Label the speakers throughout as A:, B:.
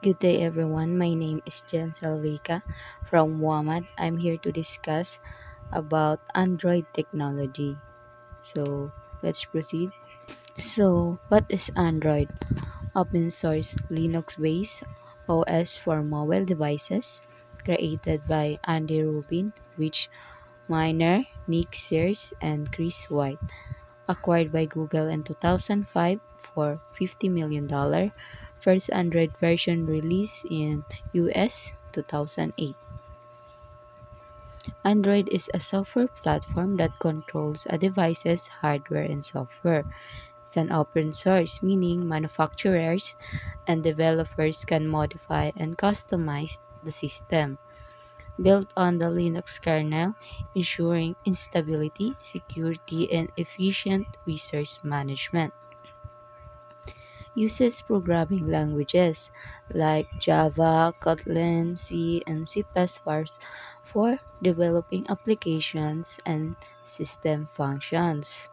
A: Good day, everyone. My name is Jen Salvica from WAMAD. I'm here to discuss about Android technology. So, let's proceed. So, what is Android? Open source Linux based OS for mobile devices created by Andy Rubin, Rich Miner, Nick Sears, and Chris White. Acquired by Google in 2005 for $50 million. First Android version released in US 2008. Android is a software platform that controls a device's hardware and software. It's an open source, meaning manufacturers and developers can modify and customize the system. Built on the Linux kernel, ensuring instability, security, and efficient resource management. Uses programming languages like Java, Kotlin, C, and C++ for developing applications and system functions.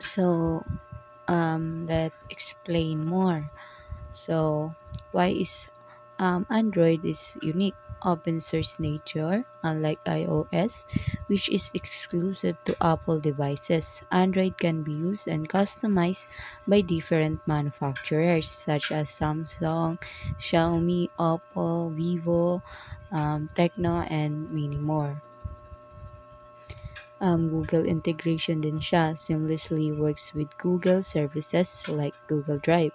A: So, let's explain more. So, why is Android is unique? Open source nature, unlike iOS, which is exclusive to Apple devices. Android can be used and customized by different manufacturers such as Samsung, Xiaomi, Oppo, Vivo, Tecno, and many more. Google integration din siya, seamlessly works with Google services like Google Drive,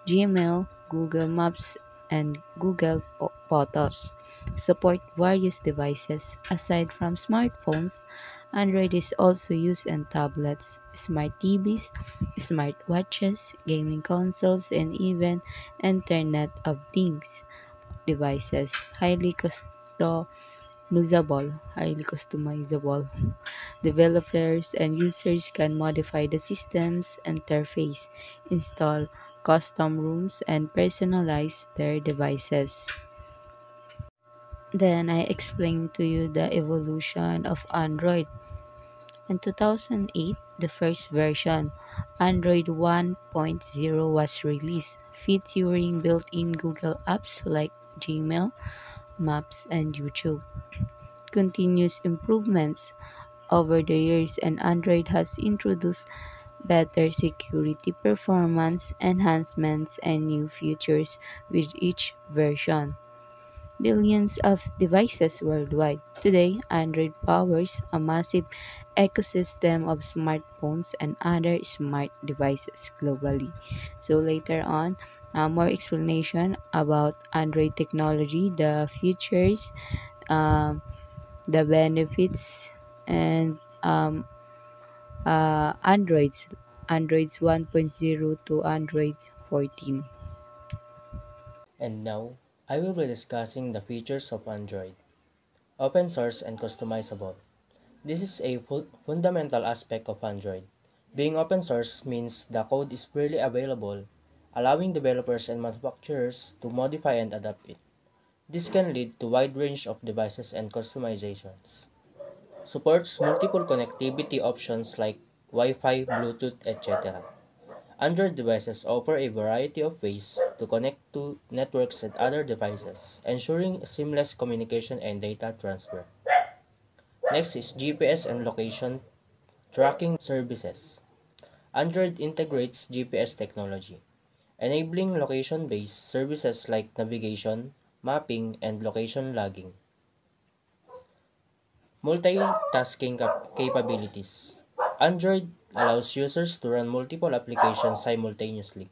A: Gmail, Google Maps, and Google Photos. Support various devices. Aside from smartphones, Android is also used in tablets, smart TVs, smart watches, gaming consoles, and even Internet of Things devices. Highly customizable. Developers and users can modify the system's interface, install custom rooms, and personalize their devices. Then I explain to you the evolution of Android. In 2008, the first version, Android 1.0, was released, featuring built-in Google apps like Gmail, Maps, and YouTube. Continuous improvements over the years, and Android has introduced better security performance enhancements and new features with each version. Billions of devices worldwide. Today, Android powers a massive ecosystem of smartphones and other smart devices globally. So later on, more explanation about Android technology, the features, um, the benefits, and Androids 1.0 to Android 14.
B: And now, I will be discussing the features of Android. Open source and customizable. This is a fundamental aspect of Android. Being open source means the code is freely available, allowing developers and manufacturers to modify and adapt it. This can lead to wide range of devices and customizations. Supports multiple connectivity options like Wi-Fi, Bluetooth, etc. Android devices offer a variety of ways to connect to networks and other devices, ensuring seamless communication and data transfer. Next is GPS and location tracking services. Android integrates GPS technology, enabling location-based services like navigation, mapping, and location logging. Multitasking capabilities. Android allows users to run multiple applications simultaneously,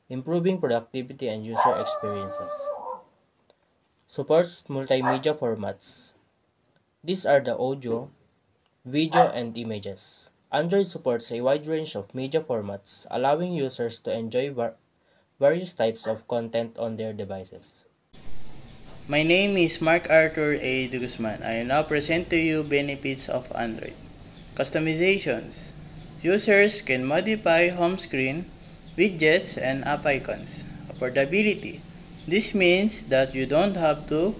B: improving productivity and user experiences. Supports multimedia formats. These are the audio, video, and images. Android supports a wide range of media formats, allowing users to enjoy various types of content on their devices.
C: My name is Mark Arthur A. De Guzman. I now present to you benefits of Android. Customizations. Users can modify home screen, widgets, and app icons. Affordability. This means that you don't have to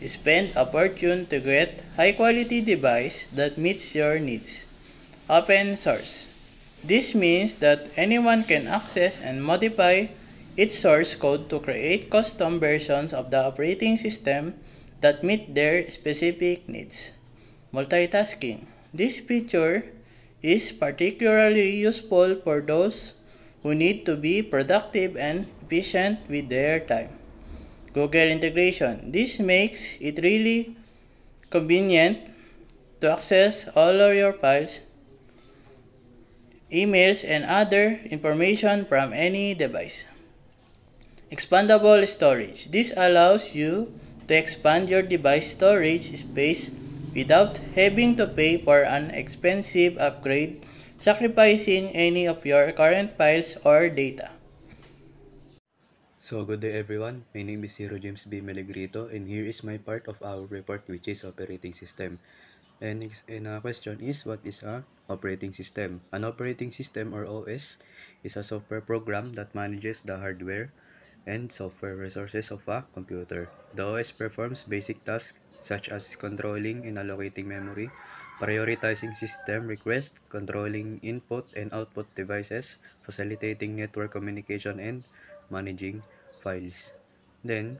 C: spend a fortune to get high-quality device that meets your needs. Open source. This means that anyone can access and modify its source code to create custom versions of the operating system that meet their specific needs. Multitasking. This feature is particularly useful for those who need to be productive and efficient with their time. Google integration. This makes it really convenient to access all of your files, emails, and other information from any device. Expandable storage. This allows you to expand your device storage space without having to pay for an expensive upgrade, sacrificing any of your current files or data.
D: So, good day everyone. My name is Zero James B. Melegrito, and here is my part of our report, which is operating system. And a question is, what is a operating system? An operating system, or OS, is a software program that manages the hardware and software resources of a computer. The OS performs basic tasks such as controlling and allocating memory, prioritizing system requests, controlling input and output devices, facilitating network communication, and managing files. Then,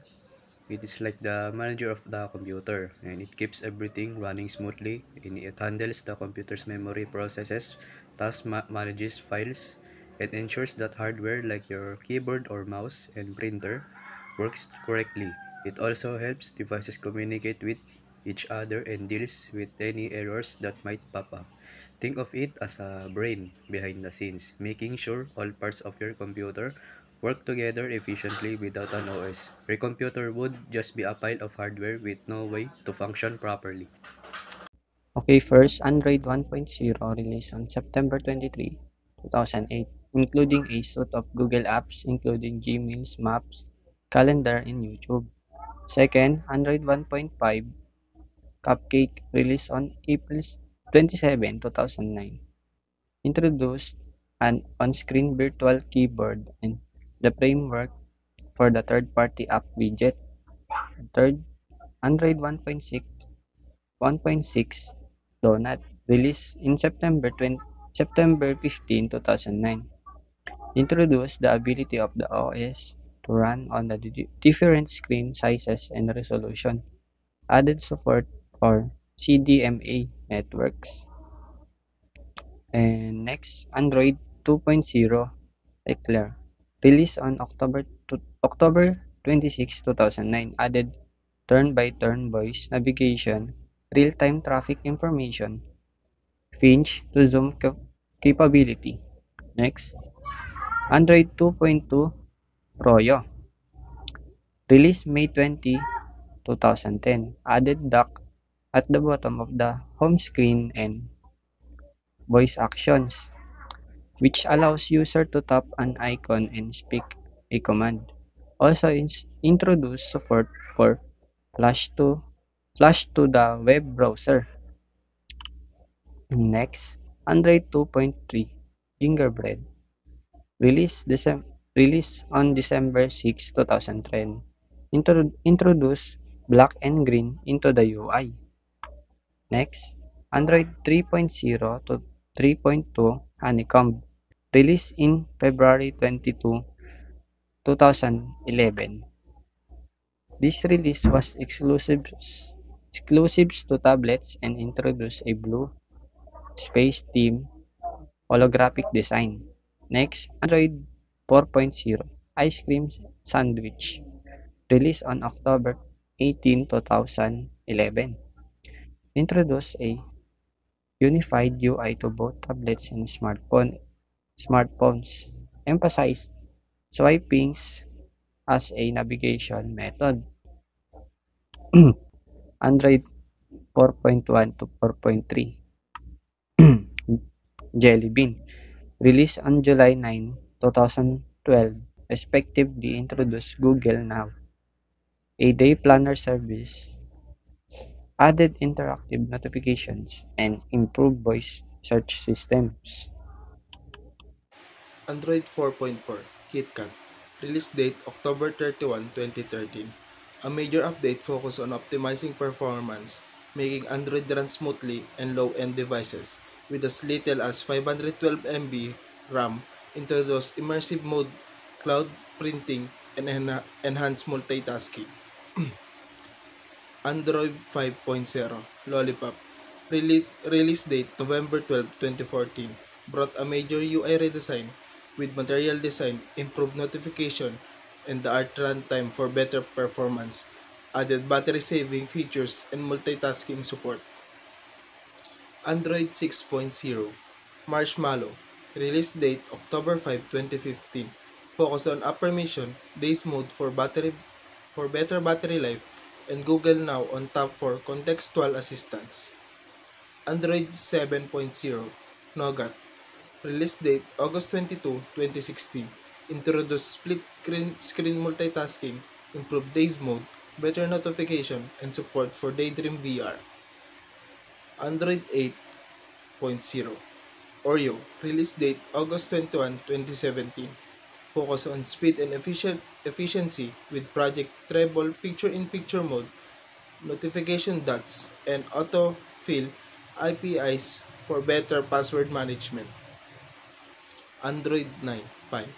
D: it is like the manager of the computer, and it keeps everything running smoothly, and it handles the computer's memory, processes tasks, manages files, and ensures that hardware like your keyboard or mouse and printer works correctly. It also helps devices communicate with each other and deals with any errors that might pop up. Think of it as a brain behind the scenes, making sure all parts of your computer work together efficiently without an OS. Your computer would just be a pile of hardware with no way to function properly.
E: Okay, first, Android 1.0 released on September 23, 2008, including a suite of Google apps including Gmail, Maps, Calendar, and YouTube. Second, Android 1.5 Cupcake released on April 27, 2009, introduced an on-screen virtual keyboard and the framework for the third-party app widget. Third, Android 1.6 Donut, released in September 15, 2009, introduced the ability of the OS to run on the different screen sizes and resolution, added support for CDMA networks. And next, Android 2.0 Eclair, released on October 26, 2009, added turn-by-turn voice navigation, real-time traffic information, pinch to zoom capability. Next, Android 2.2 Froyo, released May 20, 2010, added dock at the bottom of the home screen and voice actions, which allows user to tap an icon and speak a command. Also introduced support for flash to the web browser. Next, Android 2.3 Gingerbread, released on December 6, 2010, introduced black and green into the UI. Next, Android 3.0 to 3.2 Honeycomb, released in February 22, 2011. This release was exclusive to tablets and introduced a blue space theme holographic design. Next, Android 4.0 Ice Cream Sandwich, released on October 18, 2011, introduced a unified UI to both tablets and smartphones, emphasized swiping as a navigation method. Android 4.1 to 4.3 Jelly Bean, released on July 9, 2012, respectively, introduced Google Now, a day planner service, added interactive notifications, and improved voice search systems.
F: Android 4.4 KitKat, release date October 31, 2013. A major update focused on optimizing performance, making Android run smoothly on low-end devices. With as little as 512 MB RAM, introduced immersive mode cloud printing, and enhanced multitasking. Android 5.0 Lollipop release date November 12, 2014 brought a major UI redesign with material design, improved notification, and the art runtime for better performance, added battery-saving features, and multitasking support. Android 6.0 Marshmallow release date October 5, 2015 focus on affirmation, days mode for better battery life, and Google Now on top for contextual assistance. Android 7.0 Nougat release date August 22, 2016 introduce split screen multitasking, improved days mode, better notification, and support for Daydream VR. Android 8.0 Oreo release date August 21, 2017 focus on speed and efficiency with Project Treble picture-in-picture mode, notification dots, and autofill APIs for better password management. Android 9 Pie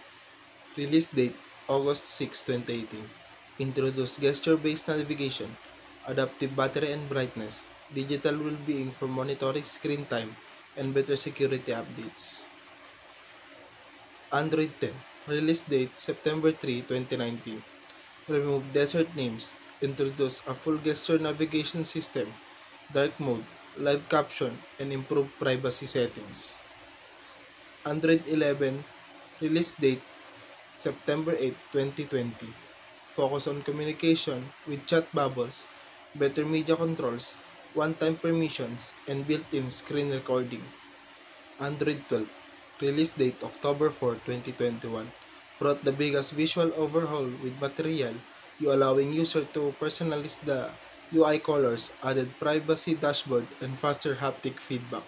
F: release date August 6, 2018 introduce gesture-based navigation, adaptive battery and brightness, digital well-being for monitoring screen time, and better security updates. Android 10 release date September 3, 2019 remove desert names, introduce a full gesture navigation system, dark mode, live caption, and improve privacy settings. Android 11 release date September 8, 2020 focus on communication with chat bubbles, better media controls, one-time permissions, and built-in screen recording. Android 12 release date October 4, 2021 brought the biggest visual overhaul with Material, allowing users to personalize the UI colors, added privacy dashboard, and faster haptic feedback.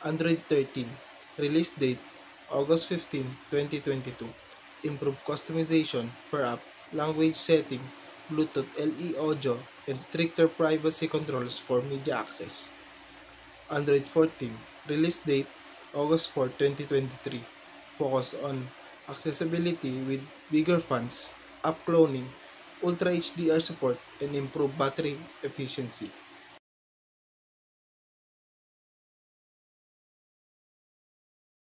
F: Android 13 release date August 15, 2022 improved customization per app, language setting, Bluetooth LE audio, and stricter privacy controls for media access. Android 14 release date August 4, 2023 focus on accessibility with bigger fonts, app cloning, Ultra HDR support, and improved battery efficiency.